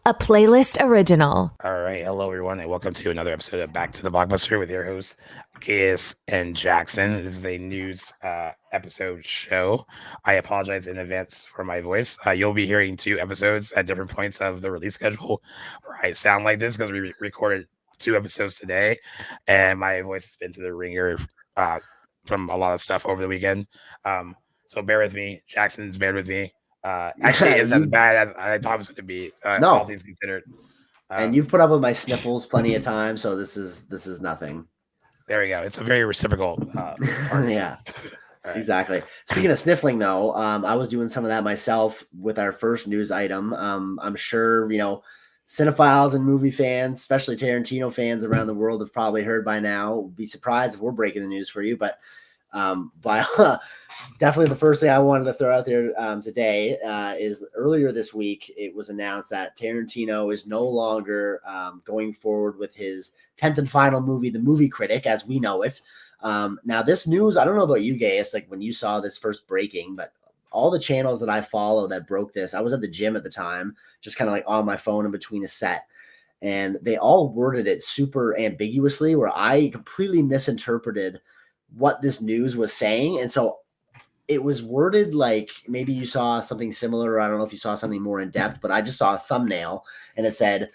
a playlist original. All right. Hello, everyone, and welcome to another episode of Back to the Blockbuster with your hosts, Gaius and Jackson. This is a news episode show. I apologize in advance for my voice. You'll be hearing two episodes at different points of the release schedule where I sound like this because we recorded two episodes today, and my voice has been to the ringer from a lot of stuff over the weekend. So bear with me. Jackson's bear with me. Actually, isn't as bad as I thought it was going to be, all things considered. And you've put up with my sniffles plenty of time, so this is nothing. There we go. It's a very reciprocal. Yeah, right. Exactly. Speaking of sniffling, though, I was doing some of that myself with our first news item. I'm sure cinephiles and movie fans, especially Tarantino fans around the world, have probably heard by now. Be surprised if we're breaking the news for you, but definitely the first thing I wanted to throw out there today is earlier this week, it was announced that Tarantino is no longer going forward with his 10th and final movie, The Movie Critic, as we know it. Now, this news, I don't know about you, Gaius, like when you saw this first breaking, but all the channels that I follow that broke this, I was at the gym at the time, just kind of like on my phone in between a set. And they all worded it super ambiguously, where I completely misinterpreted what this news was saying. And so it was worded like maybe you saw something similar, or I don't know if you saw something more in depth, but I just saw a thumbnail and it said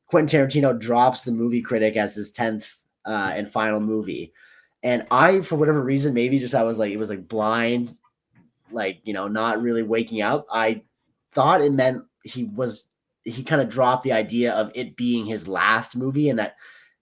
Quentin Tarantino drops The Movie Critic as his 10th and final movie. And I, for whatever reason, maybe just I was like, it was like blind, like, not really waking up. I thought it meant he kind of dropped the idea of it being his last movie, and that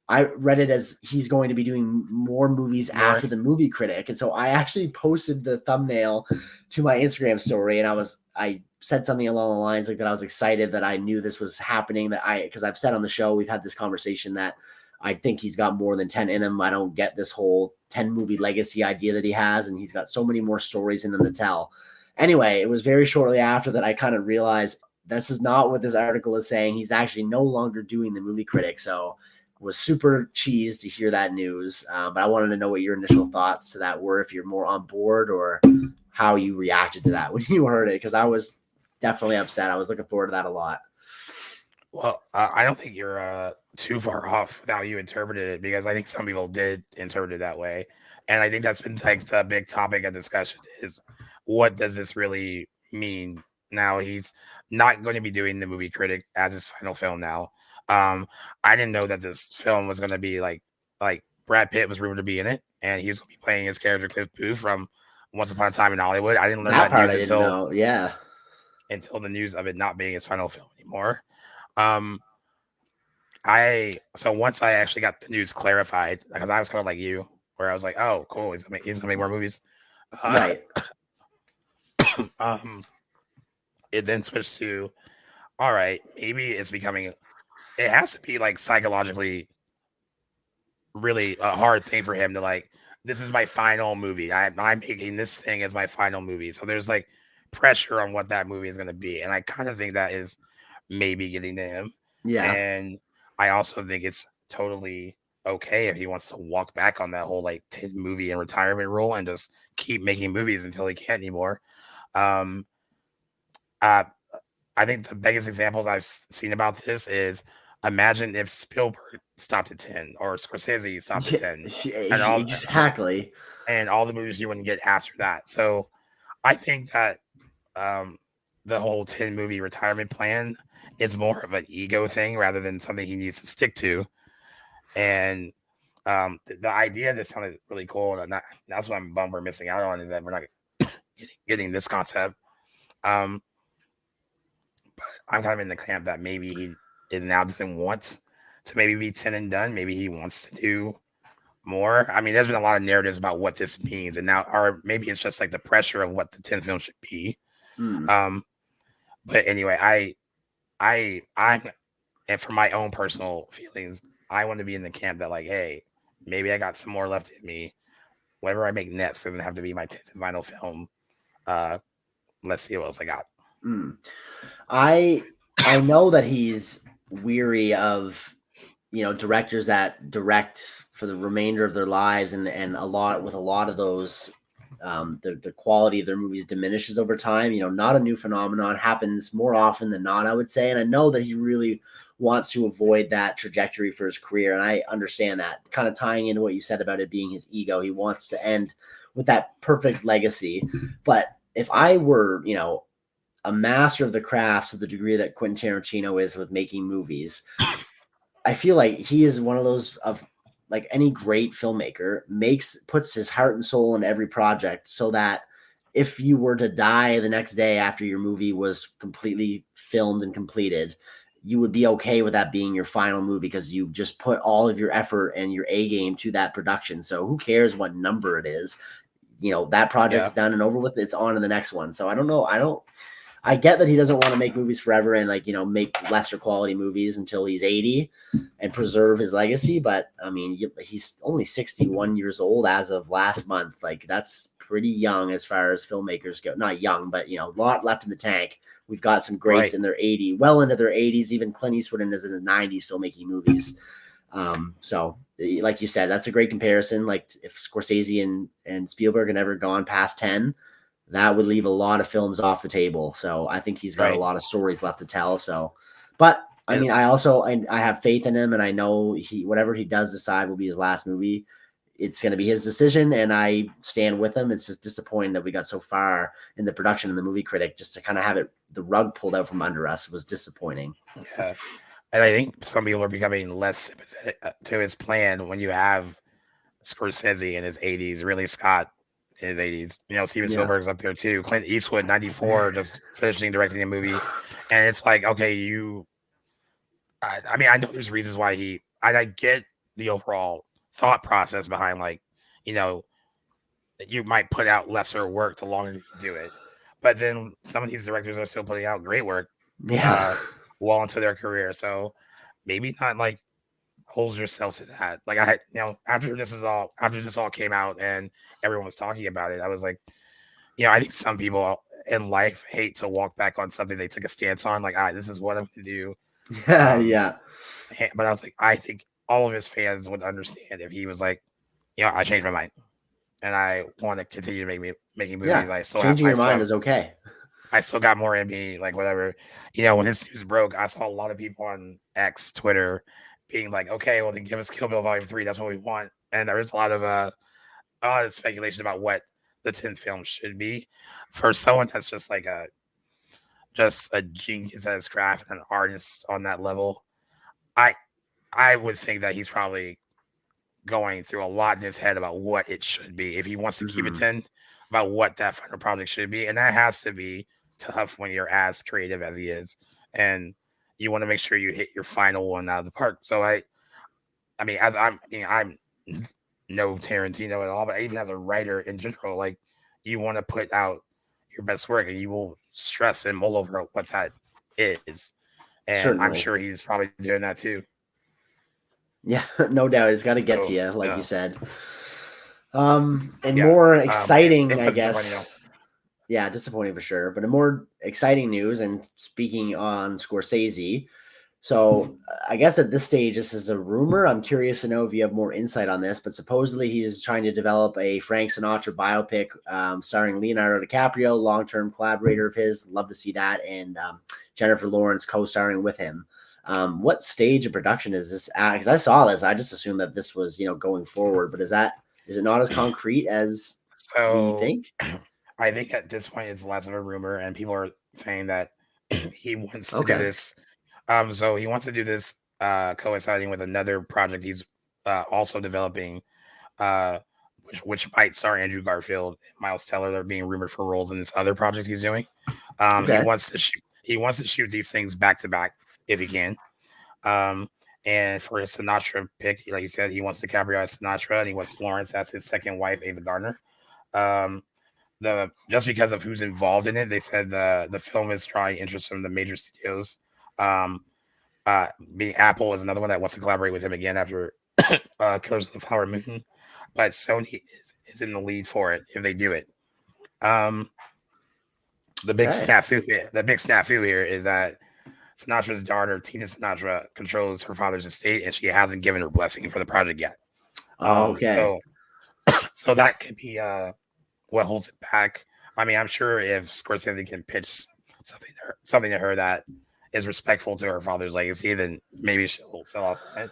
I read it as he's going to be doing more movies after The Movie Critic. And so I actually posted the thumbnail to my Instagram story, and I said something along the lines like that I was excited that I knew this was happening, because I've said on the show, we've had this conversation that I think he's got more than 10 in him. I don't get this whole 10 movie legacy idea that he has, and he's got so many more stories in him to tell. Anyway, it was very shortly after that I kind of realized this is not what this article is saying. He's actually no longer doing The Movie Critic. So was super cheesed to hear that news, but I wanted to know what your initial thoughts to that were, if you're more on board or how you reacted to that when you heard it, because I was definitely upset. I was looking forward to that a lot. Well, I don't think you're too far off with how you interpreted it, because I think some people did interpret it that way, and I think that's been like the big topic of discussion is, what does this really mean? Now he's not going to be doing The Movie Critic as his final film now. I didn't know that this film was going to be like Brad Pitt was rumored to be in it, and he was going to be playing his character Cliff Booth from Once Upon a Time in Hollywood. I didn't learn that news until the news of it not being his final film anymore. So once I actually got the news clarified, because I was kind of like you, where I was like, oh, cool, he's gonna make more movies. Right. It then switched to, all right, maybe it's becoming. It has to be like psychologically really a hard thing for him to like, this is my final movie. I'm making this thing as my final movie. So there's like pressure on what that movie is going to be. And I kind of think that is maybe getting to him. Yeah. And I also think it's totally okay if he wants to walk back on that whole like 10 movie and retirement rule and just keep making movies until he can't anymore. I think the biggest examples I've seen about this is, imagine if Spielberg stopped at 10 or Scorsese stopped at 10. Exactly. And all the movies you wouldn't get after that. So I think that the whole 10 movie retirement plan is more of an ego thing rather than something he needs to stick to. And the idea that sounded really cool, and that's what I'm bummed we're missing out on, is that we're not getting this concept. But I'm kind of in the camp that maybe he is now doesn't want to maybe be 10 and done. Maybe he wants to do more. I mean, there's been a lot of narratives about what this means, and now, or maybe it's just like the pressure of what the 10th film should be. But anyway, I'm and for my own personal feelings, I want to be in the camp that like, hey, maybe I got some more left in me. Whatever I make next doesn't have to be my 10th and final film. Let's see what else I got. I know that he's weary of directors that direct for the remainder of their lives, and a lot of those the quality of their movies diminishes over time. Not a new phenomenon, happens more often than not, I would say. And I know that he really wants to avoid that trajectory for his career. And I understand that, kind of tying into what you said about it being his ego. He wants to end with that perfect legacy. But if I were, a master of the craft to the degree that Quentin Tarantino is with making movies, I feel like he is one of those of like any great filmmaker puts his heart and soul in every project, so that if you were to die the next day after your movie was completely filmed and completed, you would be okay with that being your final movie because you just put all of your effort and your A game to that production. So who cares what number it is? That project's done and over with. It's on to the next one. So I don't know. I get that he doesn't want to make movies forever and make lesser quality movies until he's 80 and preserve his legacy. But I mean, he's only 61 years old as of last month. Like, that's pretty young as far as filmmakers go. Not young, but a lot left in the tank. We've got some greats in their 80s, well into their 80s. Even Clint Eastwood in his 90s still making movies. So like you said, that's a great comparison. Like, if Scorsese and Spielberg had never gone past 10, that would leave a lot of films off the table. So I think he's got a lot of stories left to tell. So, but I mean, I have faith in him, and I know whatever he does decide will be his last movie. It's going to be his decision, and I stand with him. It's just disappointing that we got so far in the production of the Movie Critic just to kind of have the rug pulled out from under us. It was disappointing. Yeah. And I think some people are becoming less sympathetic to his plan when you have Scorsese in his 80s, Ridley Scott in his 80s. Steven Spielberg's up there too. Clint Eastwood, 94, just finishing directing a movie. And it's like, okay, I mean, I know there's reasons why I get the overall thought process behind, like, you might put out lesser work the longer you do it. But then some of these directors are still putting out great work well into their career. So maybe not like hold yourself to that. Like, after this all came out and everyone was talking about it, I was like, I think some people in life hate to walk back on something they took a stance on. Like, this is what I'm going to do. Yeah. But I was like, I think all of his fans would understand if he was like, I changed my mind and I want to continue making movies. Yeah. Changing your mind is okay. I still got more in me, like, whatever. When this news broke, I saw a lot of people on X, Twitter, being like, okay, well, then give us Kill Bill Volume 3. That's what we want. And there was a lot of speculation about what the 10th film should be. For someone that's just like just a genius at his craft and an artist on that level, I would think that he's probably going through a lot in his head about what it should be. If he wants to keep it 10, about what that final project should be. And that has to be tough when you're as creative as he is. And you want to make sure you hit your final one out of the park. So I'm no Tarantino at all, but even as a writer in general, like, you want to put out your best work, and you will stress and mull over what that is. And certainly, I'm sure he's probably doing that too. Yeah, no doubt. It's got to get to you, like you said. More exciting, I guess. Yeah, disappointing for sure. But a more exciting news, and speaking on Scorsese. So I guess at this stage, this is a rumor. I'm curious to know if you have more insight on this, but supposedly he's trying to develop a Frank Sinatra biopic starring Leonardo DiCaprio, long-term collaborator of his. Love to see that. And Jennifer Lawrence co-starring with him. What stage of production is this at? Because I saw this, I just assumed that this was, going forward, but is it not as concrete as we think? I think at this point it's less of a rumor, and people are saying that he wants to do this. So he wants to do this coinciding with another project he's also developing, which might star Andrew Garfield and Miles Teller. They're being rumored for roles in this other project he's doing. He wants to shoot these things back to back if he can. And for his Sinatra pick, like you said, he wants DiCaprio as Sinatra, and he wants Lawrence as his second wife, Ava Gardner. Just because of who's involved in it, they said the film is drawing interest from the major studios. Being Apple is another one that wants to collaborate with him again after Killers of the Flower Moon, but Sony is in the lead for it if they do it. The big snafu here is that Sinatra's daughter, Tina Sinatra, controls her father's estate, and she hasn't given her blessing for the project yet. So that could be what holds it back. I mean, I'm sure if Scorsese can pitch something to her that is respectful to her father's legacy, then maybe she'll sell off on it.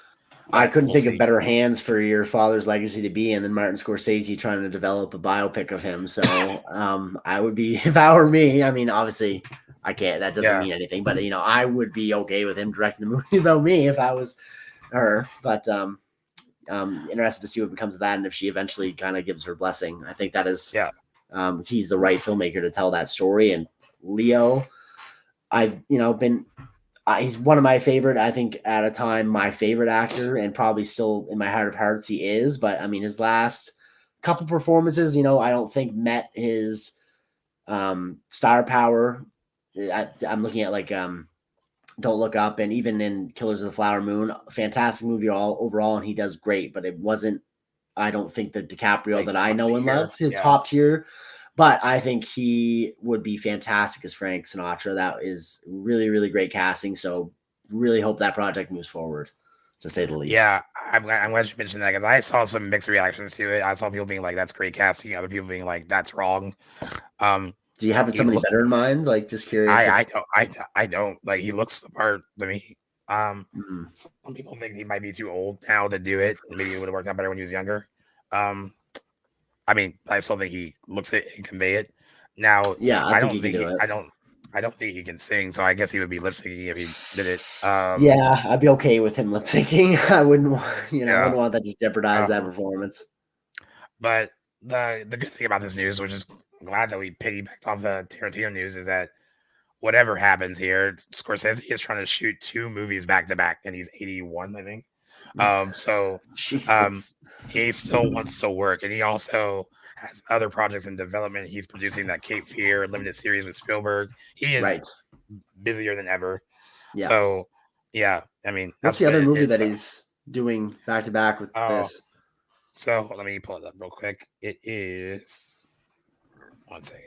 I But couldn't we'll think of see. better hands for your father's legacy to be in than Martin Scorsese trying to develop a biopic of him. So I would be, if I were me, I mean, obviously I can't, that doesn't Yeah. mean anything, but I would be okay with him directing the movie about me if I was her. But interested to see what becomes of that, and if she eventually kind of gives her blessing. I think that is, Yeah. He's the right filmmaker to tell that story. And Leo, I've been. He's one of my favorite. I think at a time my favorite actor, and probably still in my heart of hearts he is. But I mean, his last couple performances, I don't think met his star power. I'm looking at like Don't Look Up, and even in Killers of the Flower Moon, fantastic movie overall, and he does great. But it wasn't, I don't think, the DiCaprio Like that I top know and tier. love, his Yeah. top tier. But I think he would be fantastic as Frank Sinatra. That is really, really great casting. So really hope that project moves forward, to say the least. Yeah, I'm glad you mentioned that because I saw some mixed reactions to it. I saw people being like, "That's great casting," other people being like, "That's wrong." Do you have He somebody look, better in mind? Like, just curious. I don't like. He looks the part to me. Mhm. Some people think he might be too old now to do it. Maybe it would have worked out better when he was younger. I mean, I still think he looks it and convey it. Now, Yeah, I I think don't he can think do it. I don't think he can sing. So I guess he would be lip syncing if he did it. Yeah, I'd be okay with him lip syncing. I wouldn't want, I Yeah. wouldn't want that to jeopardize that performance. But the good thing about this news, which is glad that we piggybacked off the Tarantino news, is that whatever happens here, Scorsese is trying to shoot 2 movies back to back, and he's 81, I think. So Jesus. he still wants to work, and he also has other projects in development. He's producing that Cape Fear limited series with Spielberg. He is Right. busier than ever. Yeah. So yeah, I mean, What's that's the what other movie it is. that he's doing back to back with this? So let me pull it up real quick. It is 1 second.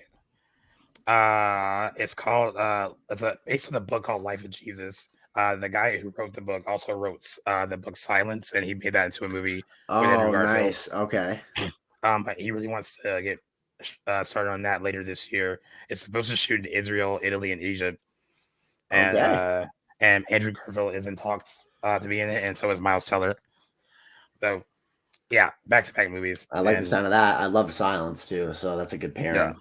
It's called it's based on the book called Life of Jesus. The guy who wrote the book also wrote the book Silence, and he made that into a movie with Andrew Oh, Garfield. nice. Okay. But he really wants to get started on that later this year. It's supposed to shoot in Israel, Italy, and Egypt, and Okay. and Andrew Garfield is in talks to be in it, and so is Miles Teller. So yeah, back to back movies. I like the sound of that. I love Silence too, so that's a good pairing. Yeah.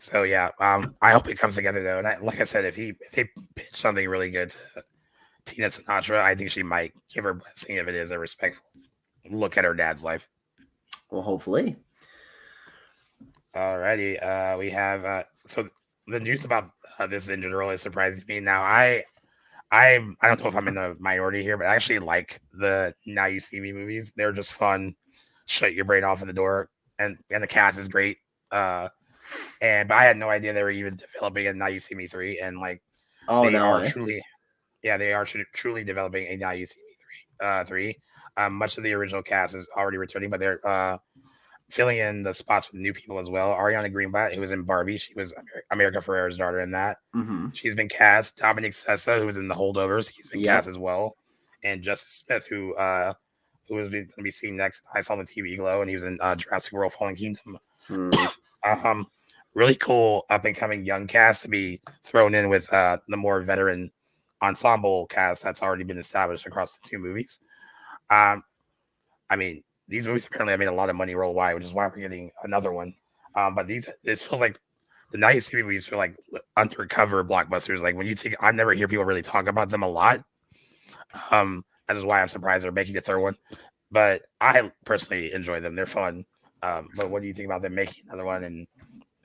So yeah, I hope it comes together though. And like I said, if they pitch something really good to Tina Sinatra, I think she might give her blessing if it is a respectful look at her dad's life. Well, hopefully. Alrighty, we have so the news about this in general is surprising me. Now I don't know if I'm in the minority here, but I actually like the Now You See Me movies. They're just fun, shut your brain off in the door, and the cast is great. But I had no idea they were even developing a Now You See Me 3, and like they are truly developing a Now You See Me 3. Much of the original cast is already returning, but they're filling in the spots with new people as well. Ariana Greenblatt, who was in Barbie, she was America Ferrera's daughter in that. Mm-hmm. She's been cast. Dominic Sessa, who was in The Holdovers, he's been cast as well. And Justice Smith, who was going to be seen next. I saw the TV Glow, and he was in Jurassic World: Fallen Kingdom. Really cool up and coming young cast to be thrown in with the more veteran ensemble cast that's already been established across the 2 movies. I mean, these movies apparently have made a lot of money worldwide, which is why we're getting another one. But this feels like the Now You See Me movies feel like undercover blockbusters. Like when you think, I never hear people really talk about them a lot. That is why I'm surprised they're making a 3rd one. But I personally enjoy them; they're fun. But what do you think about them making another one and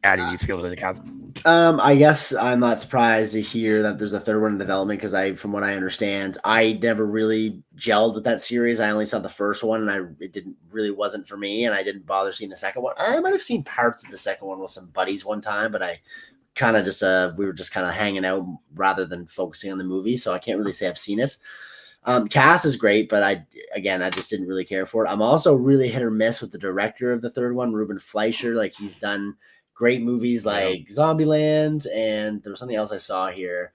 adding these people to the cast? I guess I'm not surprised to hear that there's a 3rd one in development because from what I understand, I never really gelled with that series. I only saw the first one, and it wasn't for me, and I didn't bother seeing the second one. I might have seen parts of the second one with some buddies one time, but I kind of just we were just kind of hanging out rather than focusing on the movie, so I can't really say I've seen it. Cast is great, but I just didn't really care for it. I'm also really hit or miss with the director of the 3rd one, Ruben Fleischer. Like he's done great movies like Zombieland, and there was something else I saw here.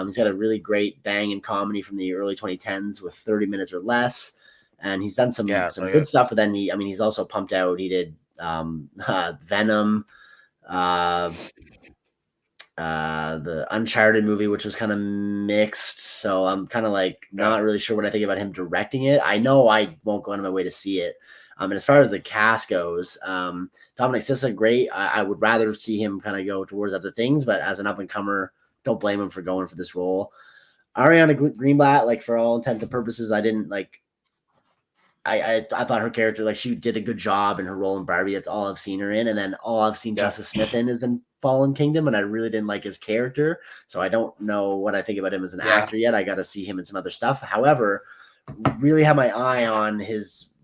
He's got a really great banging comedy from the early 2010s with 30 minutes or less, and he's done some good stuff. But then he's also pumped out. He did Venom, the Uncharted movie, which was kind of mixed. So I'm kind of like not really sure what I think about him directing it. I know I won't go out of my way to see it. And as far as the cast goes, Dominic Sissa, great. I would rather see him kind of go towards other things, but as an up and comer, don't blame him for going for this role. Ariana Greenblatt, like for all intents and purposes, I didn't like. I thought her character, like she did a good job in her role in Barbie. That's all I've seen her in, and then all I've seen Justice Smith in is in Fallen Kingdom, and I really didn't like his character. So I don't know what I think about him as an actor yet. I got to see him in some other stuff. However, really have my eye on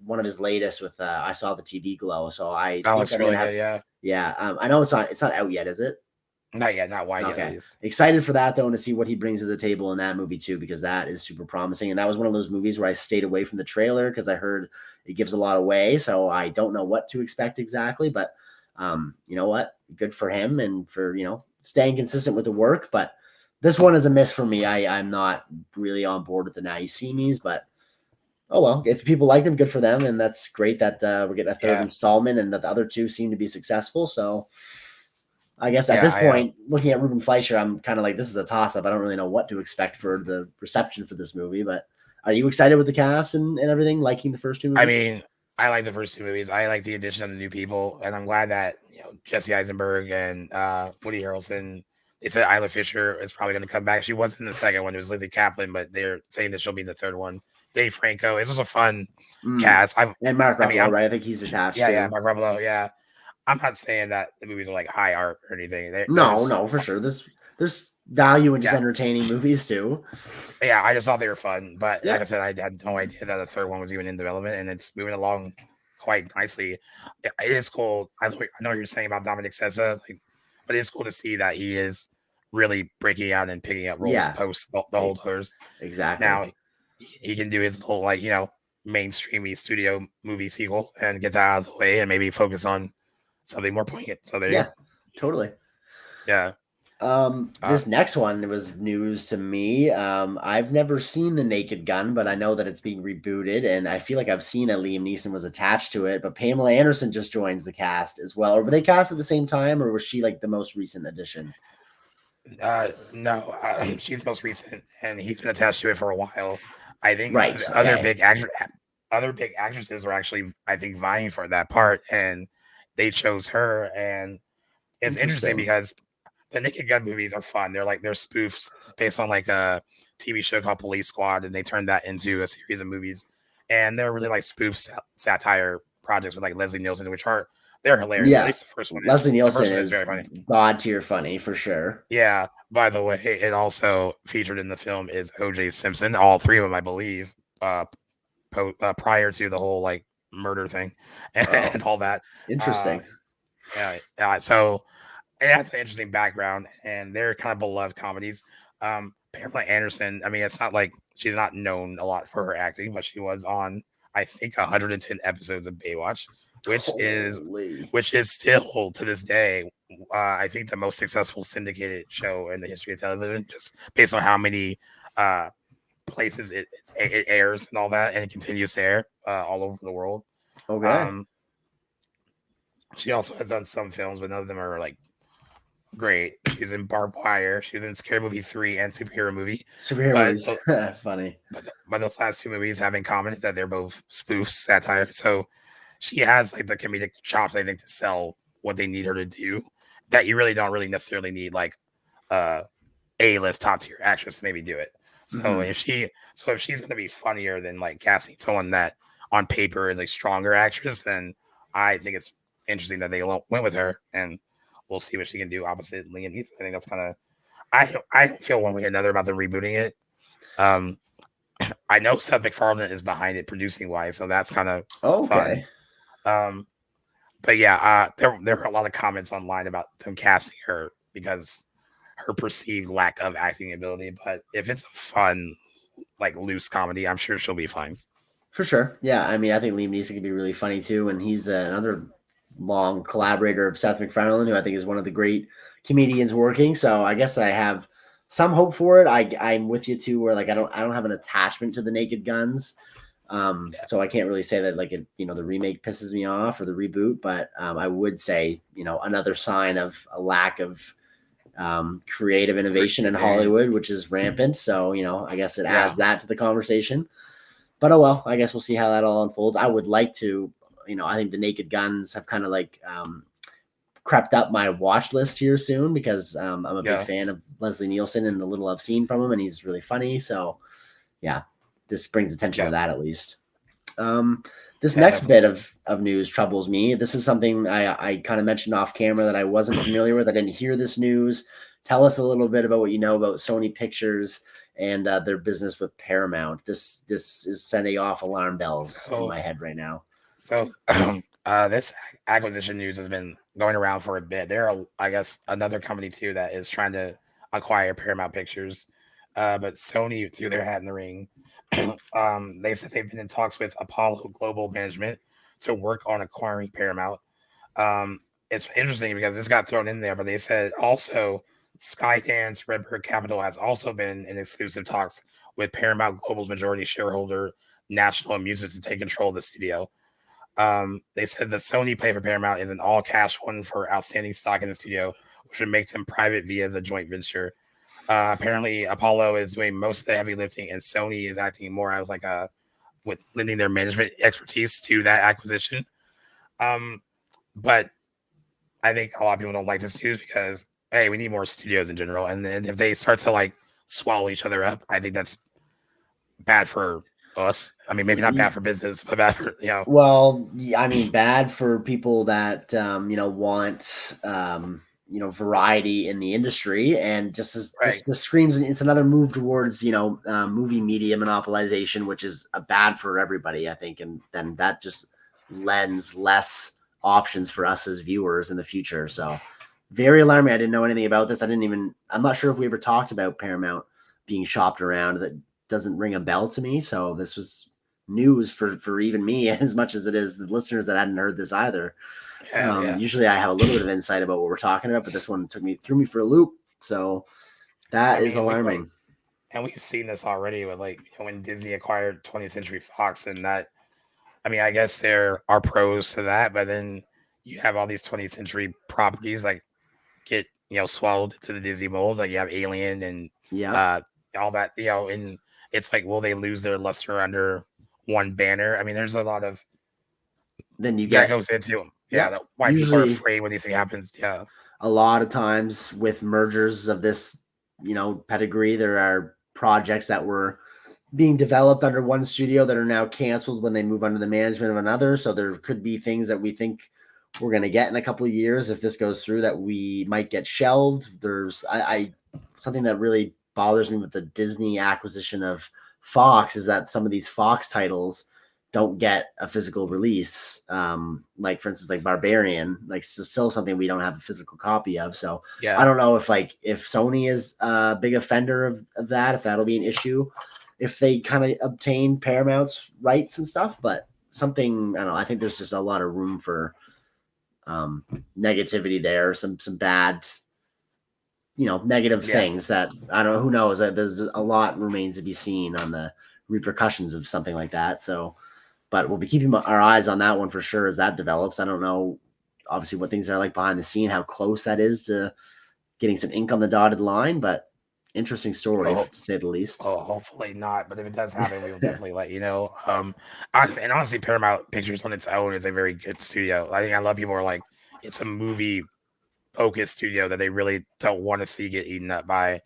one of his latest with I Saw the TV Glow. So I looks really good. Yeah. I know it's not out yet, is it? Not yet, not wide okay. yet. Excited for that though, and to see what he brings to the table in that movie too, because that is super promising. And that was one of those movies where I stayed away from the trailer because I heard it gives a lot away. So I don't know what to expect exactly, but you know what? Good for him and for staying consistent with the work. But this one is a miss for me. I'm not really on board with the Now You See Me's, but oh well, if people like them, good for them, and that's great that we're getting a third installment, and that the other two seem to be successful. So. I guess at this point, looking at Ruben Fleischer, I'm kind of like, this is a toss-up. I don't really know what to expect for the reception for this movie, but are you excited with the cast and everything, liking the first two movies? I mean, I like the first two movies. I like the addition of the new people, and I'm glad that Jesse Eisenberg and Woody Harrelson, they said Isla Fisher is probably going to come back. She wasn't in the second one. It was Lizzie Kaplan, but they're saying that she'll be in the third one. Dave Franco. This was a fun cast. And Mark Ruffalo, right? I think he's attached. Yeah, Mark Ruffalo, yeah. I'm not saying that the movies are like high art or anything. No, for sure. There's value in just entertaining movies too. Yeah, I just thought they were fun, but like I said, I had no idea that the third one was even in development, and it's moving along quite nicely. It is cool. I know what you're saying about Dominic Sessa, but it's cool to see that he is really breaking out and picking up roles post the whole tours. Exactly. Now he can do his whole mainstreamy studio movie sequel and get that out of the way, and maybe focus on something more poignant. So there you go. Totally. Yeah. This next one was news to me. I've never seen The Naked Gun, but I know that it's being rebooted, and I feel like I've seen that Liam Neeson was attached to it. But Pamela Anderson just joins the cast as well. Or were they cast at the same time, or was she like the most recent addition? No, she's the most recent, and he's been attached to it for a while. I think other big actresses were actually, I think, vying for that part, and they chose her. And it's interesting because the Naked Gun movies are fun. They're spoofs based on like a TV show called Police Squad, and they turned that into a series of movies. And they're really like spoof satire projects with like Leslie Nielsen, they're hilarious. Yeah, at least the first one. Leslie Nielsen is very funny. God tier funny for sure. Yeah. By the way, it also featured in the film is O.J. Simpson. All three of them, I believe, prior to the whole like murder thing and all that. Interesting. So it has an interesting background, and they're kind of beloved comedies. Pamela Anderson, I mean, it's not like she's not known a lot for her acting, but she was on, I think, 110 episodes of Baywatch, which is still to this day, I think, the most successful syndicated show in the history of television, just based on how many places it airs and all that, and it continues to air all over the world. Okay. She also has done some films, but none of them are like great. She was in Barbed Wire. She was in Scary Movie 3 and Superhero Movie. Movies. Funny. But those last two movies have in common is that they're both spoofs, satire. So she has like the comedic chops, I think, to sell what they need her to do. That you really don't necessarily need like A-list top tier actress to maybe do it. So if she's gonna be funnier than like casting someone that on paper is a stronger actress, then I think it's interesting that they went with her, and we'll see what she can do opposite Liam Neeson. I think that's kind of I don't feel one way or another about them rebooting it. I know Seth MacFarlane is behind it producing wise, so that's kind of fun. But yeah, there were a lot of comments online about them casting her because her perceived lack of acting ability. But if it's a fun, like loose comedy, I'm sure she'll be fine. For sure. Yeah. I mean, I think Liam Neeson can be really funny too. And he's another long collaborator of Seth MacFarlane, who I think is one of the great comedians working. So I guess I have some hope for it. I'm with you too, where like I don't have an attachment to the Naked Guns. So I can't really say that like the remake pisses me off or the reboot, but I would say another sign of a lack of creative innovation in Hollywood, which is rampant. So I guess it adds that to the conversation. But oh well, I guess we'll see how that all unfolds. I would like to, I think the Naked Guns have kind of like crept up my watch list here soon because I'm a big fan of Leslie Nielsen and the little I've seen from him, and he's really funny. So yeah, this brings attention to that at least. This next bit of news troubles me. This is something I kind of mentioned off camera that I wasn't familiar with. I didn't hear this news. Tell us a little bit about what you know about Sony Pictures and their business with Paramount. This is sending off alarm bells in my head right now. So this acquisition news has been going around for a bit. There are, I guess, another company too that is trying to acquire Paramount Pictures, but Sony threw their hat in the ring. They said they've been in talks with Apollo Global Management to work on acquiring Paramount. It's interesting because this got thrown in there, but they said also Skydance Redbird Capital has also been in exclusive talks with Paramount Global's majority shareholder, National Amusements, to take control of the studio. They said the Sony play for Paramount is an all-cash one for outstanding stock in the studio, which would make them private via the joint venture. Apparently, Apollo is doing most of the heavy lifting, and Sony is acting more as like with lending their management expertise to that acquisition. But I think a lot of people don't like this news because hey, we need more studios in general, and then if they start to like swallow each other up, I think that's bad for us. I mean, maybe not bad for business, but bad for Well, I mean, bad for people that want variety in the industry, and just as this screams, it's another move towards movie media monopolization, which is bad for everybody, I think, and then that just lends less options for us as viewers in the future. So very alarming. I didn't know anything about this. I'm not sure if we ever talked about Paramount being shopped around. That doesn't ring a bell to me. So this was news for even me as much as it is the listeners that hadn't heard this either. Usually I have a little bit of insight about what we're talking about, but this one threw me for a loop. So that is alarming. And we've seen this already with when Disney acquired 20th Century Fox, and that, I mean, I guess there are pros to that, but then you have all these 20th century properties like get swallowed to the Disney mold. Like you have Alien and all that, and it's like, will they lose their luster under one banner? I mean, there's a lot of then you get that goes into why people are afraid when these things happens. Yeah, a lot of times with mergers of this pedigree, there are projects that were being developed under one studio that are now canceled when they move under the management of another. So there could be things that we think we're going to get in a couple of years if this goes through that we might get shelved. There's something that really bothers me with the Disney acquisition of Fox is that some of these Fox titles don't get a physical release. Like for instance, like Barbarian, like still something we don't have a physical copy of. So I don't know if Sony is a big offender of that, if that'll be an issue, if they kind of obtain Paramount's rights and stuff, but something, I don't know. I think there's just a lot of room for negativity there, some bad, negative things that I don't know, who knows, that there's a lot remains to be seen on the repercussions of something like that. So, but we'll be keeping our eyes on that one for sure as that develops. I don't know, obviously, what things are like behind the scene, how close that is to getting some ink on the dotted line, but interesting story to say the least. Oh, hopefully not. But if it does happen, we will definitely let you know. And honestly, Paramount Pictures on its own is a very good studio. I think a lot of people are like, it's a movie focused studio that they really don't want to see get eaten up by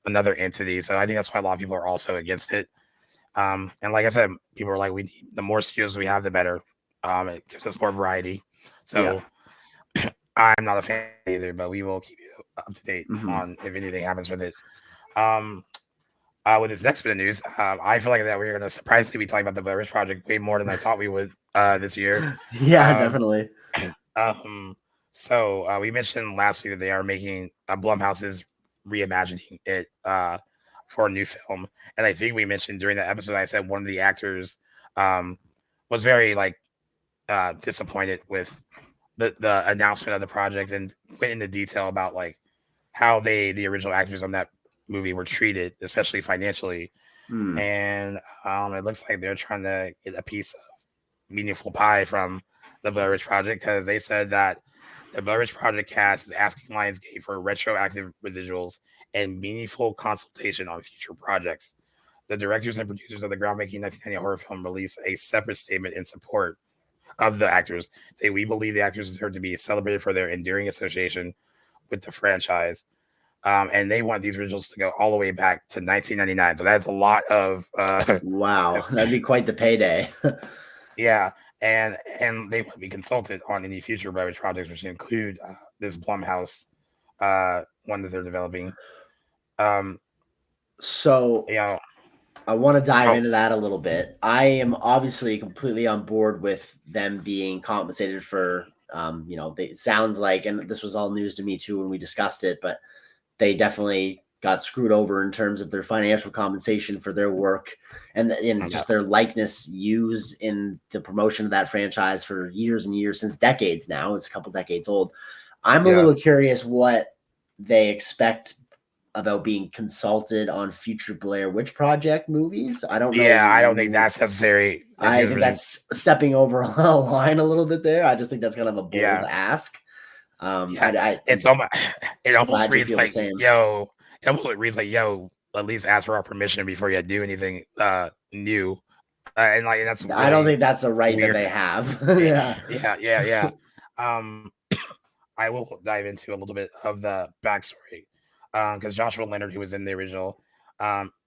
another entity. So I think that's why a lot of people are also against it. And like I said, people are like, we need the more studios we have, the better. It gives us more variety. So I'm not a fan either, but we will keep you up to date on if anything happens with it. With this next bit of news, I feel like that we're going to surprisingly be talking about the Blair Witch Project way more than I thought we would this year. Yeah, definitely. So we mentioned last week that they are making Blumhouse is reimagining it for a new film, and I think we mentioned during that episode, I said one of the actors was very disappointed with the announcement of the project and went into detail about how the original actors on that movie were treated, especially financially. Hmm. And it looks like they're trying to get a piece of meaningful pie from the Blair Witch Project, because they said that the Blair Witch Project cast is asking Lionsgate for retroactive residuals and meaningful consultation on future projects. The directors and producers of the groundbreaking 1990 horror film released a separate statement in support of the actors. We believe the actors deserve to be celebrated for their enduring association with the franchise. And they want these originals to go all the way back to 1999. So that's a lot of wow, that'd be quite the payday. yeah, and they want to be consulted on any future Blair Witch projects, which include this Blumhouse one that they're developing. So You know, I want to dive into that a little bit. I am obviously completely on board with them being compensated for, it sounds like, and this was all news to me too when we discussed it, but they definitely got screwed over in terms of their financial compensation for their work and just their likeness used in the promotion of that franchise for years and years, since decades now. It's a couple decades old. I'm a little curious what they expect about being consulted on future Blair Witch Project movies. I don't know. Yeah, I don't think that's necessary. I think that's stepping over a line a little bit there. I just think that's kind of a bold ask. It almost reads like, yo, at least ask for our permission before you do anything new. And like, that's really I don't think that's a right weird. That they have. yeah. I will dive into a little bit of the backstory. Because Joshua Leonard, who was in the original,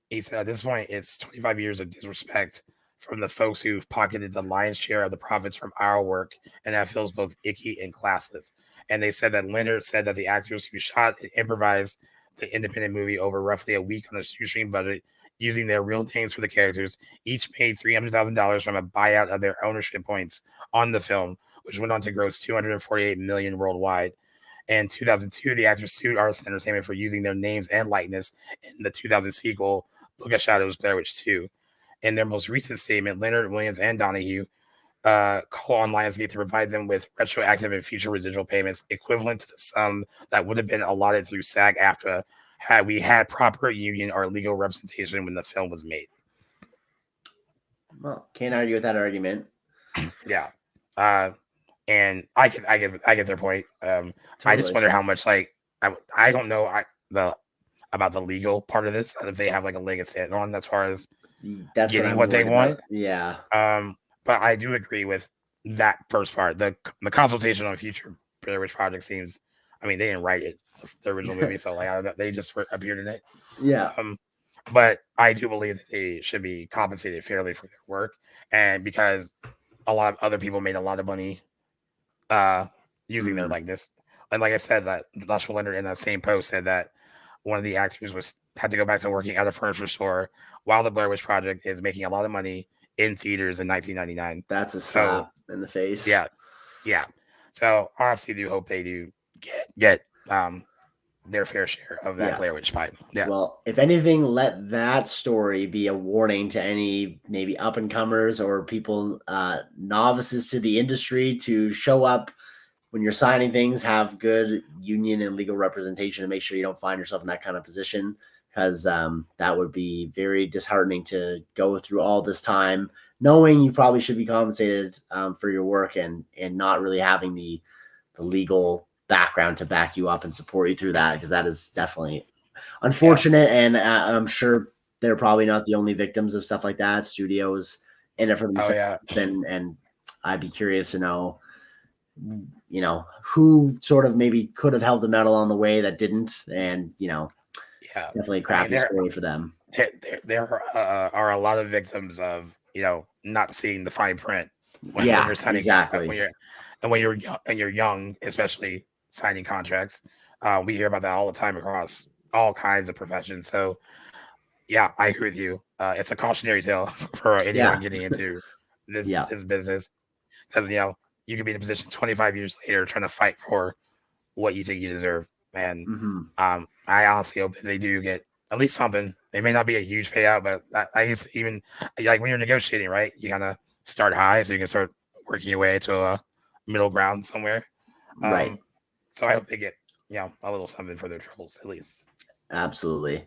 he said at this point it's 25 years of disrespect from the folks who've pocketed the lion's share of the profits from our work, and that feels both icky and classless. And they said that Leonard said that the actors who shot and improvised the independent movie over roughly a week on a shoestring budget, using their real names for the characters, each made $300,000 from a buyout of their ownership points on the film, which went on to gross $248 million worldwide. In 2002, the actors sued Arts Entertainment for using their names and likeness in the 2000 sequel, Book of Shadows, Blair Witch 2. In their most recent statement, Leonard, Williams, and Donahue call on Lionsgate to provide them with retroactive and future residual payments equivalent to the sum that would have been allotted through SAG-AFTRA had we had proper union or legal representation when the film was made. Well, can't argue with that argument. Yeah. And I get their point. Totally. I just wonder how much, like, I don't know about the legal part of this, if they have like a leg to stand on as far as getting what they want. Yeah. But I do agree with that first part. The consultation on future Blair Witch Project seems, I mean, they didn't write it, the original movie, so like I don't know, they just appeared in it. Yeah. But I do believe that they should be compensated fairly for their work, and because a lot of other people made a lot of money using their likeness. And like I said, that Joshua Leonard in that same post said that one of the actors had to go back to working at a furniture store while the Blair Witch Project is making a lot of money in theaters in 1999. That's a slap in the face. Yeah. So honestly, do hope they do get their fair share of that Blair Witch pipe. Yeah. Well, if anything, let that story be a warning to any maybe up and comers or people, novices to the industry, to show up when you're signing things, have good union and legal representation, and make sure you don't find yourself in that kind of position, because that would be very disheartening to go through all this time knowing you probably should be compensated for your work and not really having the legal background to back you up and support you through that, because that is definitely unfortunate. And I'm sure they're probably not the only victims of stuff like that. Studios in it for themselves. And I'd be curious to know, who sort of maybe could have held the medal on the way that didn't, and definitely a crappy story for them. There are a lot of victims of not seeing the fine print when you're signing, exactly. When you're young, especially signing contracts. We hear about that all the time across all kinds of professions. So yeah, I agree with you. It's a cautionary tale for anyone getting into this business, because you could be in a position 25 years later trying to fight for what you think you deserve. And I honestly hope that they do get at least something. It may not be a huge payout, but I guess even like when you're negotiating, right, you kind of start high so you can start working your way to a middle ground somewhere. Right. So I hope they get a little something for their troubles, at least. Absolutely.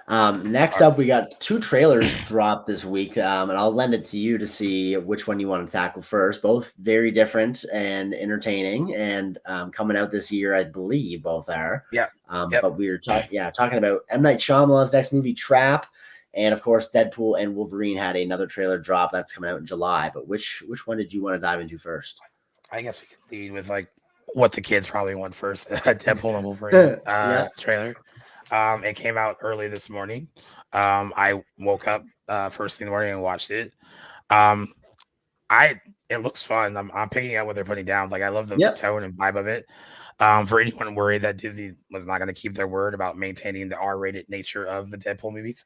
Next up, we got 2 trailers dropped this week, and I'll lend it to you to see which one you want to tackle first. Both very different and entertaining, and coming out this year, I believe both are. Yeah. Yep. But we were talking about M. Night Shyamalan's next movie, Trap, and of course, Deadpool and Wolverine had another trailer drop that's coming out in July. But which one did you want to dive into first? I guess we can lead with like what the kids probably want first. Deadpool and Wolverine trailer. It came out early this morning. I woke up first thing in the morning and watched it. It looks fun. I'm picking up what they're putting down. Like I love the tone and vibe of it. For anyone worried that Disney was not going to keep their word about maintaining the R-rated nature of the Deadpool movies,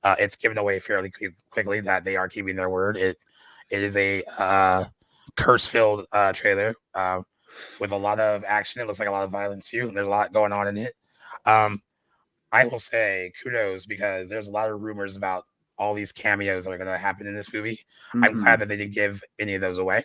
it's given away fairly quickly that they are keeping their word. It is a curse-filled trailer with a lot of action. It looks like a lot of violence too. And there's a lot going on in it. I will say kudos because there's a lot of rumors about all these cameos that are going to happen in this movie. Mm-hmm. I'm glad that they didn't give any of those away.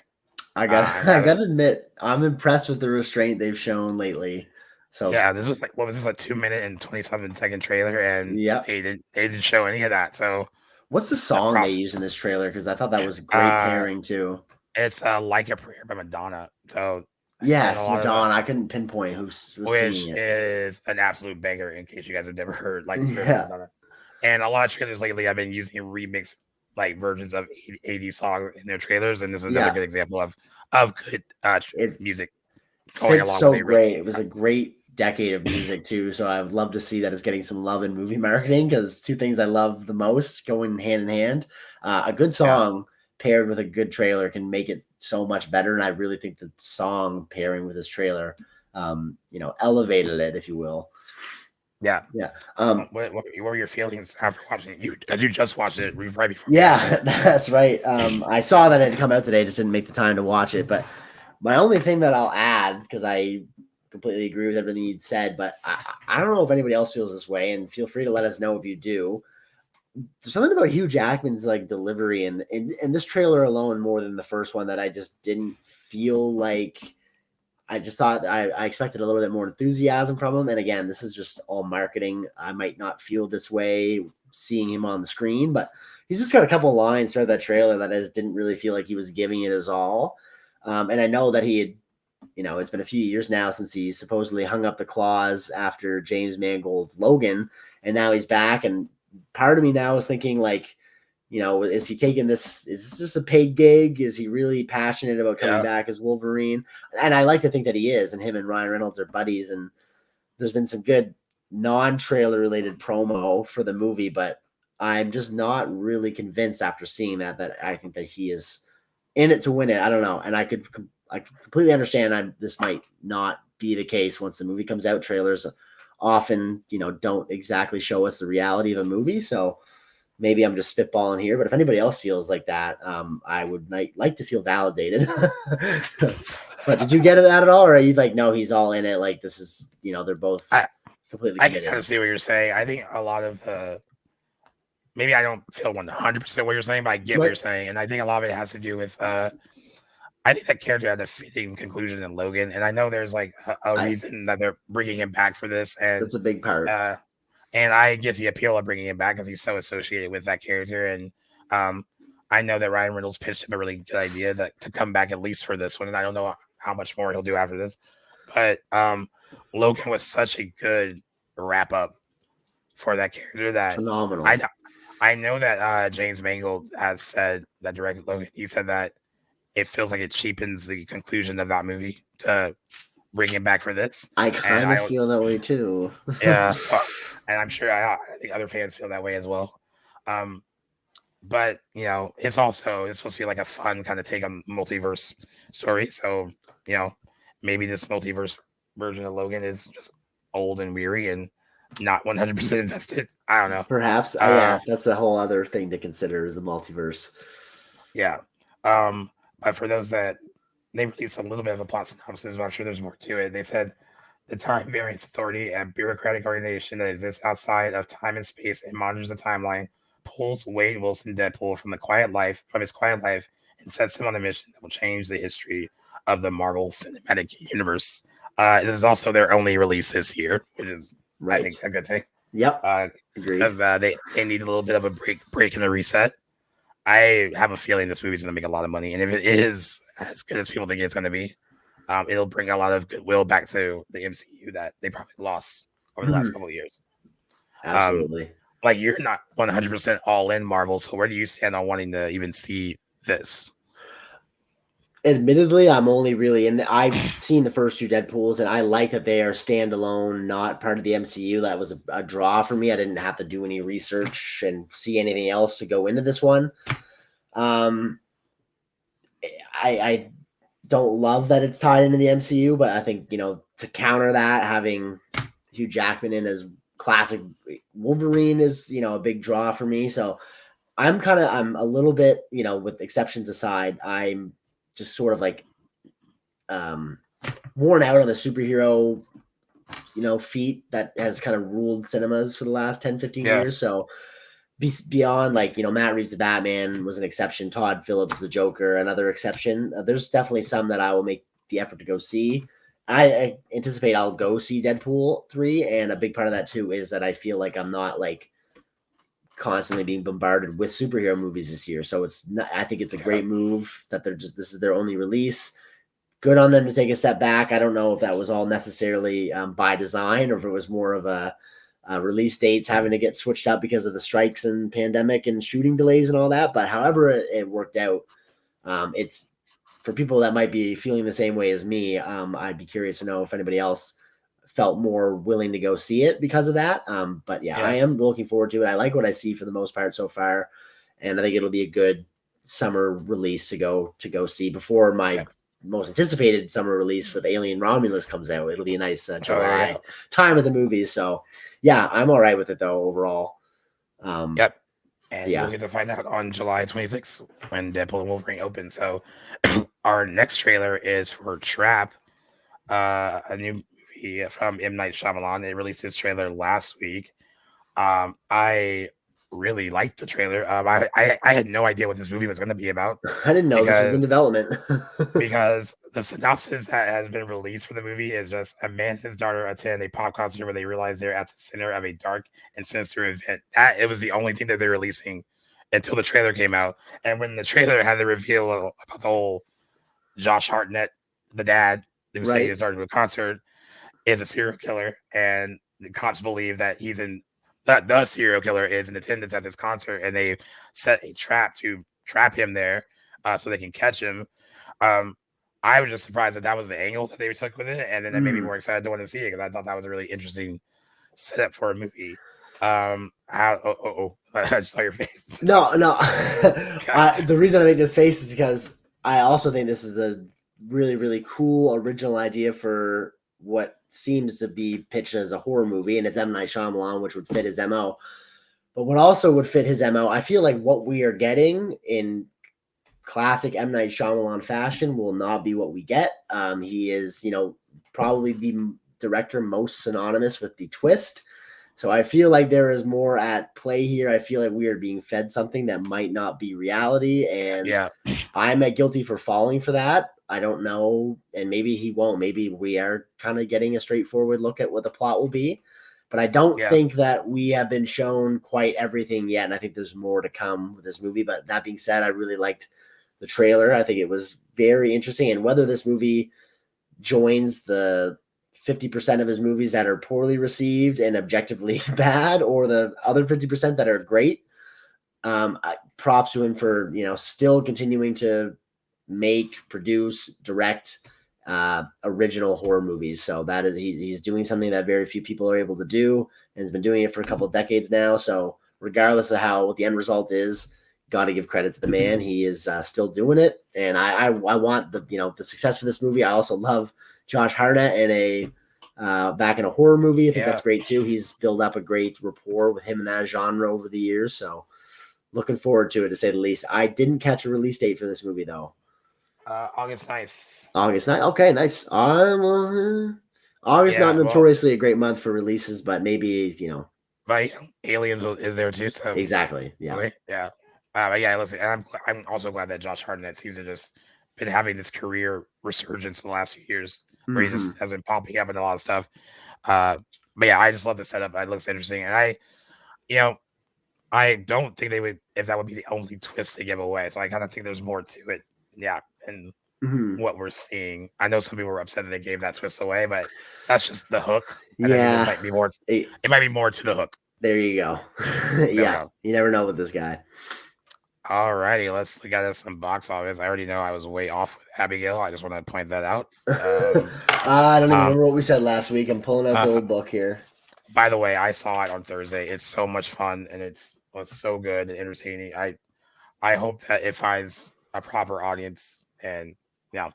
I gotta admit, I'm impressed with the restraint they've shown lately. So yeah, this was like, what was this, like 2-minute and 27-second trailer, and they didn't show any of that. So what's the song they use in this trailer? Because I thought that was a great pairing too. It's Like a Prayer by Madonna. So yes, Madonna. I couldn't pinpoint who's singing it. Is an absolute banger. In case you guys have never heard Like a Prayer by Madonna. And a lot of trailers lately, I've been using remix like versions of 80 songs in their trailers, and this is another good example of good music going along. So great. It was a great decade of music too. So I'd love to see that it's getting some love in movie marketing because 2 things I love the most going hand in hand. A good song paired with a good trailer can make it so much better, and I really think the song pairing with this trailer, elevated it, if you will. Yeah. What were your feelings after watching it? You just watched it right before. Yeah, that's right. I saw that it had come out today, just didn't make the time to watch it. But my only thing that I'll add, because I completely agree with everything you'd said, but I don't know if anybody else feels this way, and feel free to let us know if you do. There's something about Hugh Jackman's like delivery and this trailer alone more than the first one that I just didn't feel like. I just thought I expected a little bit more enthusiasm from him. And again, this is just all marketing. I might not feel this way seeing him on the screen, but he's just got a couple of lines throughout that trailer that I just didn't really feel like he was giving it his all. And I know that he had, it's been a few years now since he supposedly hung up the claws after James Mangold's Logan. And now he's back. And part of me now is thinking like, is he taking this? Is this just a paid gig? Is he really passionate about coming back as Wolverine? And I like to think that he is, and him and Ryan Reynolds are buddies. And there's been some good non-trailer related promo for the movie, but I'm just not really convinced after seeing that I think that he is in it to win it. I don't know. And I could completely understand this might not be the case once the movie comes out. Trailers often, don't exactly show us the reality of a movie. So maybe I'm just spitballing here, but if anybody else feels like that, I would like to feel validated. But did you get it at all? Or are you like, no, he's all in it. Like this is, they're both completely committed. I kind of see what you're saying. I think a lot of maybe I don't feel 100% what you're saying, but I get what you're saying. And I think a lot of it has to do with, I think that character had a fitting conclusion in Logan. And I know there's like a reason that they're bringing him back for this. And that's a big part. And I get the appeal of bringing him back because he's so associated with that character. And I know that Ryan Reynolds pitched him a really good idea to come back at least for this one. And I don't know how much more he'll do after this. But Logan was such a good wrap up for that character that phenomenal. I know that James Mangold has said that directed Logan. He said that it feels like it cheapens the conclusion of that movie to bring him back for this. I kind of feel that way too. Yeah. And I'm sure I think other fans feel that way as well. But it's supposed to be like a fun kind of take on multiverse story. So, maybe this multiverse version of Logan is just old and weary and not 100% invested. I don't know. Perhaps. That's a whole other thing to consider is the multiverse. Yeah. But for those that they released a little bit of a plot synopsis, but I'm sure there's more to it. They said the time variance authority, a bureaucratic organization that exists outside of time and space and monitors the timeline, pulls Wade Wilson Deadpool from his quiet life, and sets him on a mission that will change the history of the Marvel Cinematic Universe. This is also their only release this year, which is I think a good thing. Yep. Agreed. Because they need a little bit of a break and a reset. I have a feeling this movie's going to make a lot of money, and if it is as good as people think it's going to be, it'll bring a lot of goodwill back to the MCU that they probably lost over the last couple of years. Absolutely. Like, you're not 100% all in Marvel, so where do you stand on wanting to even see this? Admittedly, I'm only really in. I've seen the first two Deadpools, and I like that they are standalone, not part of the MCU. That was a draw for me. I didn't have to do any research and see anything else to go into this one. I don't love that it's tied into the MCU, but I think, to counter that, having Hugh Jackman in as classic Wolverine is, a big draw for me. So I'm a little bit, with exceptions aside, I'm just sort of like worn out on the superhero, feat that has kind of ruled cinemas for the last 10, 15 years. So beyond Matt Reeves, the Batman was an exception. Todd Phillips, the Joker, another exception. There's definitely some that I will make the effort to go see. I anticipate I'll go see Deadpool 3. And a big part of that too is that I feel like I'm not constantly being bombarded with superhero movies this year. So I think it's a great move that this is their only release. Good on them to take a step back. I don't know if that was all necessarily by design, or if it was more of a release dates having to get switched up because of the strikes and pandemic and shooting delays and all that. But however it worked out, it's for people that might be feeling the same way as me. I'd be curious to know if anybody else felt more willing to go see it because of that. But I am looking forward to it. I like what I see for the most part so far, and I think it'll be a good summer release to go see before my most anticipated summer release with Alien Romulus comes out. It'll be a nice July time of the movies. So I'm all right with it though overall. And we'll get to find out on July 26th when Deadpool Wolverine opens. So our next trailer is for Trap, a new movie from M. Night Shyamalan. They released this trailer last week. I really liked the trailer. I had no idea what this movie was going to be about. I didn't know this was in development. Because the synopsis that has been released for the movie is just a man and his daughter attend a pop concert where they realize they're at the center of a dark and sinister event. It was the only thing that they're releasing until the trailer came out. And when the trailer had the reveal about the whole Josh Hartnett, the dad, who say he started to a concert, is a serial killer, and the cops believe that that the serial killer is in attendance at this concert, and they set a trap to trap him there so they can catch him. I was just surprised that was the angle that they took with it, and then that made me more excited to want to see it because I thought that was a really interesting setup for a movie. I just saw your face. No. The reason I make this face is because I also think this is a really, really cool original idea for what seems to be pitched as a horror movie, and it's M. Night Shyamalan, which would fit his MO. But what also would fit his MO, I feel like what we are getting in classic M. Night Shyamalan fashion will not be what we get. He is, probably the director most synonymous with the twist. So I feel like there is more at play here. I feel like we are being fed something that might not be reality. And I'm guilty for falling for that. I don't know. And maybe he won't. Maybe we are kind of getting a straightforward look at what the plot will be. But I don't think that we have been shown quite everything yet. And I think there's more to come with this movie. But that being said, I really liked the trailer. I think it was very interesting. And whether this movie joins the 50% of his movies that are poorly received and objectively bad, or the other 50% that are great, props to him for, still continuing to make, produce, direct original horror movies. So that is, he's doing something that very few people are able to do, and has been doing it for a couple of decades now. So regardless of what the end result is, got to give credit to the man. He is still doing it, and I want the success for this movie. I also love Josh Hartnett in back in a horror movie. I think that's great too. He's built up a great rapport with him in that genre over the years. So looking forward to it, to say the least. I didn't catch a release date for this movie though. August 9th. August 9th. Okay, nice. August not notoriously a great month for releases, but maybe But Aliens is there too. So exactly. Yeah. Yeah. Listen, and I'm also glad that Josh Hartnett seems to just been having this career resurgence in the last few years, where he just has been popping up in a lot of stuff. but yeah, I just love the setup. It looks interesting, and you know, I don't think they would if that would be the only twist to give away. So I kind of think there's more to it. Yeah, and what we're seeing. I know some people were upset that they gave that twist away, but that's just the hook. And I think there might be more. It might be more to the hook. There you go. Yeah, you never know with this guy. Alrighty, let's look at some box office. I already know I was way off with Abigail. I just want to point that out. I don't even remember what we said last week. I'm pulling out the old book here. By the way, I saw it on Thursday. It's so much fun and it was so good and entertaining. I hope that it finds a proper audience. And yeah,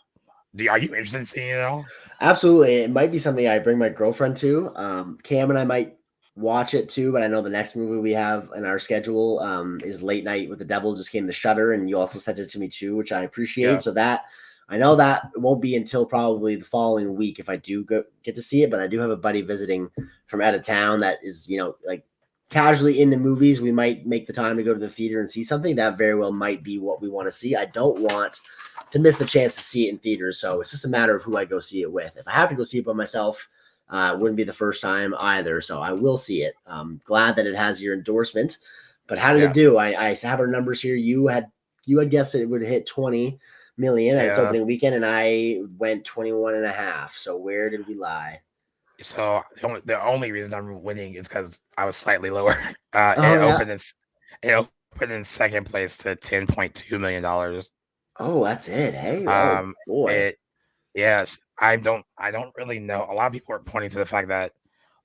are you interested in seeing it at all? Absolutely. It might be something I bring my girlfriend to. Cam and I might watch it too, but I know the next movie we have in our schedule is Late Night with the Devil just came to Shudder, and you also sent it to me too, which I appreciate. Yeah. So that I know that won't be until probably the following week if I do get to see it, but I do have a buddy visiting from out of town that is, like casually into movies. We might make the time to go to the theater and see something. That very well might be what we want to see. I don't want to miss the chance to see it in theaters, so it's just a matter of who I go see it with. If I have to go see it by myself, it wouldn't be the first time either, so I will see it. Glad that it has your endorsement. But how did it do? I have our numbers here. You had guessed that it would hit 20 million at its opening weekend, and I went 21.5. So where did we lie? So the only reason I'm winning is because I was slightly lower. It opened in second place to $10.2 million. Oh, that's it. Hey, oh boy. Yes, I don't really know. A lot of people are pointing to the fact that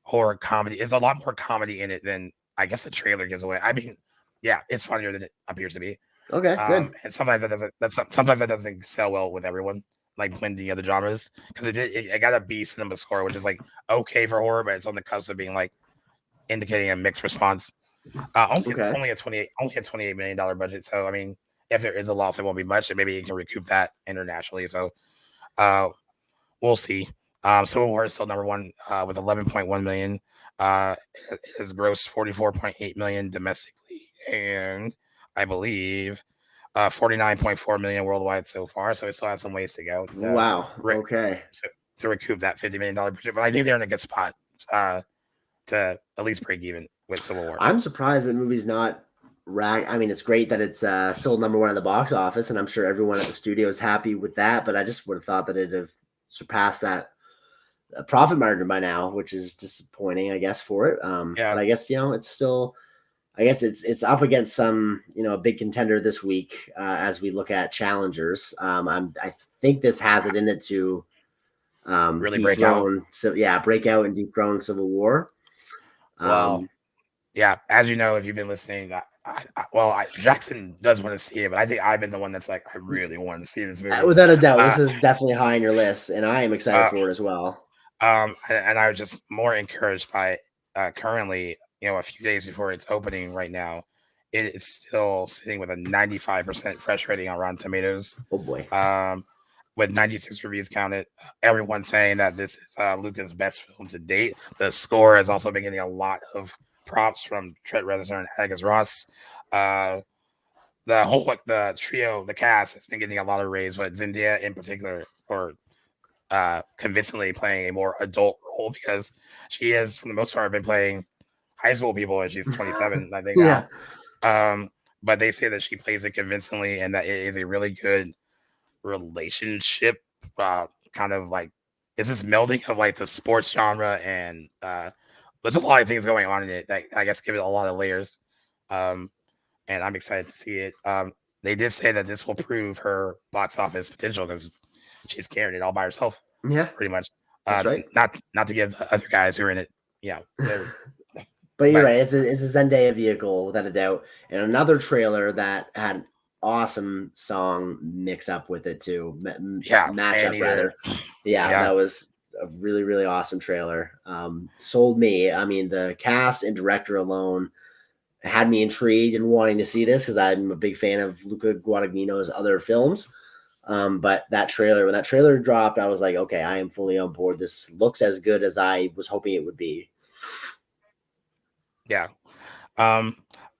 horror comedy is a lot more comedy in it than I guess the trailer gives away. I mean, yeah, it's funnier than it appears to be. Okay, good. And sometimes that doesn't sell well with everyone, like blending other genres, because it got a B cinema score, which is like okay for horror, but it's on the cusp of being like indicating a mixed response. Only a $28 million budget. So I mean, if there is a loss, it won't be much, and maybe you can recoup that internationally. So. We'll see. Civil War is still number one with 11.1 million. It has grossed 44.8 million domestically, and I believe 49.4 million worldwide so far. So it still has some ways to go. Wow. Okay. To recoup that $50 million budget, but I think they're in a good spot to at least break even with Civil War. I'm surprised the movie's not. I mean, it's great that it's sold number one at the box office, and I'm sure everyone at the studio is happy with that. But I just would have thought that it'd have surpassed that profit margin by now, which is disappointing, I guess, for it. But I guess it's still. I guess it's up against some a big contender this week as we look at challengers. I think this has it in it to really break out. So break out and dethrone Civil War. Well, yeah, as you know, if you've been listening. Jackson does want to see it, but I think I've been the one that's like, I really want to see this movie. Without a doubt, this is definitely high on your list, and I am excited for it as well. And I was just more encouraged by currently, a few days before its opening right now, it is still sitting with a 95% fresh rating on Rotten Tomatoes. Oh boy. With 96 reviews counted, everyone saying that this is Luca's best film to date. The score has also been getting a lot of props from Trent Reznor and Atticus Ross. The trio, the cast has been getting a lot of raise, but Zendaya in particular, or convincingly playing a more adult role because she has, for the most part, been playing high school people and she's 27, I think now. But they say that she plays it convincingly and that it is a really good relationship, kind of like it's this melding of like the sports genre and there's just a lot of things going on in it that I guess give it a lot of layers. And I'm excited to see it. They did say that this will prove her box office potential because she's carrying it all by herself. Yeah, pretty much. That's right. Not to give the other guys who are in it. Yeah. But you're right. It's a Zendaya vehicle without a doubt. And another trailer that had an awesome song mix up with it too. Matchup rather. That was a really, really awesome trailer. Sold me. I mean, the cast and director alone had me intrigued and wanting to see this because I'm a big fan of Luca Guadagnino's other films. But when that trailer dropped, I was like, okay, I am fully on board. This looks as good as I was hoping it would be. Yeah.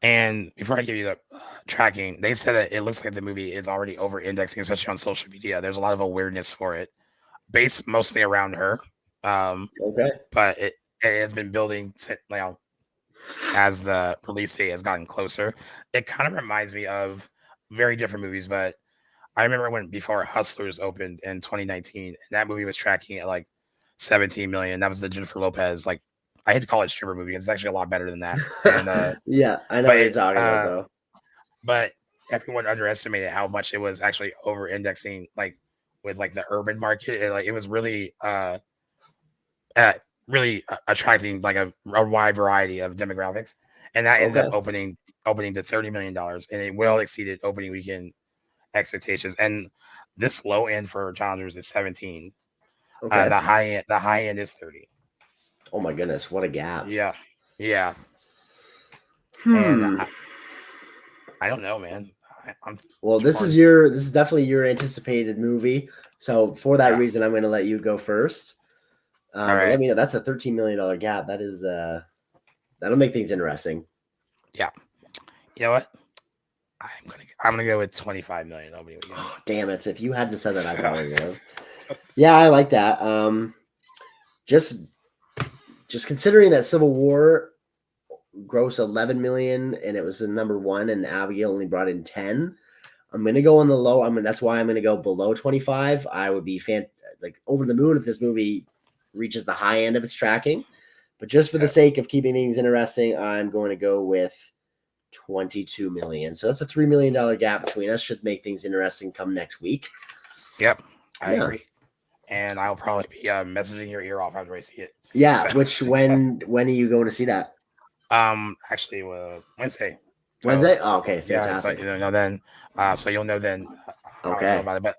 And before I give you the tracking, they said that it looks like the movie is already over indexing, especially on social media. There's a lot of awareness for it, based mostly around her. Okay. But it has been building as the release date has gotten closer. It kind of reminds me of very different movies, but I remember when before Hustlers opened in 2019, and that movie was tracking at like 17 million. That was the Jennifer Lopez, like, I hate to call it stripper movie. It's actually a lot better than that. And yeah, I know but what you're talking about, though. But everyone underestimated how much it was actually over indexing, like with like the urban market. And like it was really really attracting like a wide variety of demographics. And that ended up opening to $30 million, and it well exceeded opening weekend expectations. And this low end for challengers is 17. Okay. The high end is 30. Oh my goodness, what a gap. Yeah. And I don't know, man. Well, this is definitely your anticipated movie. So for that reason, I'm going to let you go first. All right. Let me know. That's a $13 million gap. That is that'll make things interesting. Yeah. You know what? I'm gonna go with 25 million. Oh, damn it! If you hadn't said that, I probably would have. Yeah, I like that. Just considering that Civil War grossed 11 million and it was the number one, and Abigail only brought in 10. I'm gonna go on the low. That's why I'm gonna go below 25. I would be over the moon if this movie reaches the high end of its tracking. But just for the sake of keeping things interesting, I'm going to go with 22 million. So that's a $3 million gap between us. Should make things interesting come next week. Yep, I agree. And I'll probably be messaging your ear off after I see it. Yeah. So, when are you going to see that? Actually, Wednesday. Wednesday. Oh, okay, fantastic. Yeah, so you'll know then. So you'll know then. How I feel about it. But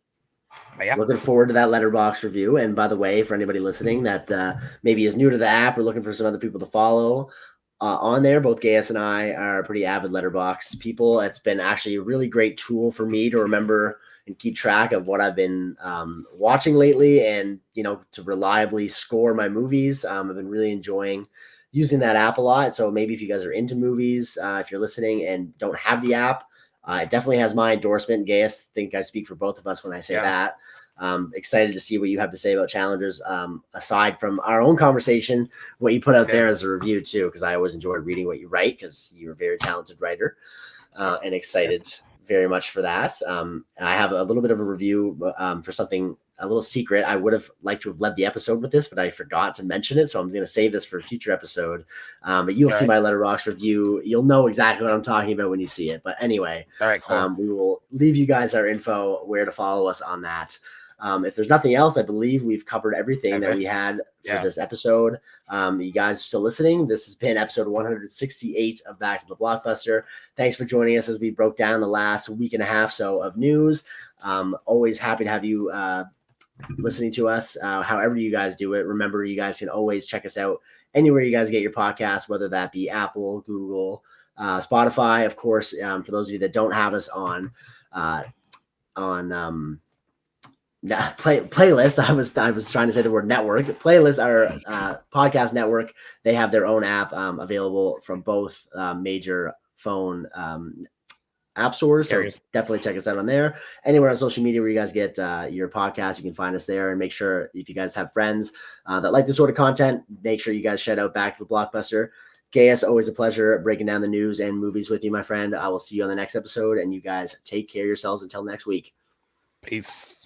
yeah. Looking forward to that Letterboxd review. And by the way, for anybody listening that maybe is new to the app or looking for some other people to follow on there, both Gaius and I are pretty avid Letterboxd people. It's been actually a really great tool for me to remember and keep track of what I've been watching lately, and to reliably score my movies. I've been really enjoying using that app a lot. So maybe if you guys are into movies, if you're listening and don't have the app, it definitely has my endorsement. Gaius, I think I speak for both of us when I say that. Excited to see what you have to say about Challengers. Aside from our own conversation, what you put out there as a review too, because I always enjoyed reading what you write because you're a very talented writer, and excited very much for that. I have a little bit of a review for something, a little secret. I would have liked to have led the episode with this, but I forgot to mention it. So I'm going to save this for a future episode. But you'll see my Letterboxd review. You'll know exactly what I'm talking about when you see it. But anyway, all right, cool. We will leave you guys our info, where to follow us on that. If there's nothing else, I believe we've covered everything that we had for this episode. You guys are still listening. This has been episode 168 of Back to the Blockbuster. Thanks for joining us as we broke down the last week and a half so of news. Always happy to have you listening to us, however you guys do it. Remember, you guys can always check us out anywhere you guys get your podcasts, whether that be Apple, Google, Spotify. Of course, for those of you that don't have us on playlist. I was trying to say the word network. Playlist, our podcast network. They have their own app available from both major phone app stores. So definitely check us out on there. Anywhere on social media where you guys get your podcast, you can find us there. And make sure, if you guys have friends that like this sort of content, make sure you guys shout out Back to the Blockbuster. Gaius, always a pleasure breaking down the news and movies with you, my friend. I will see you on the next episode, and you guys take care of yourselves until next week. Peace.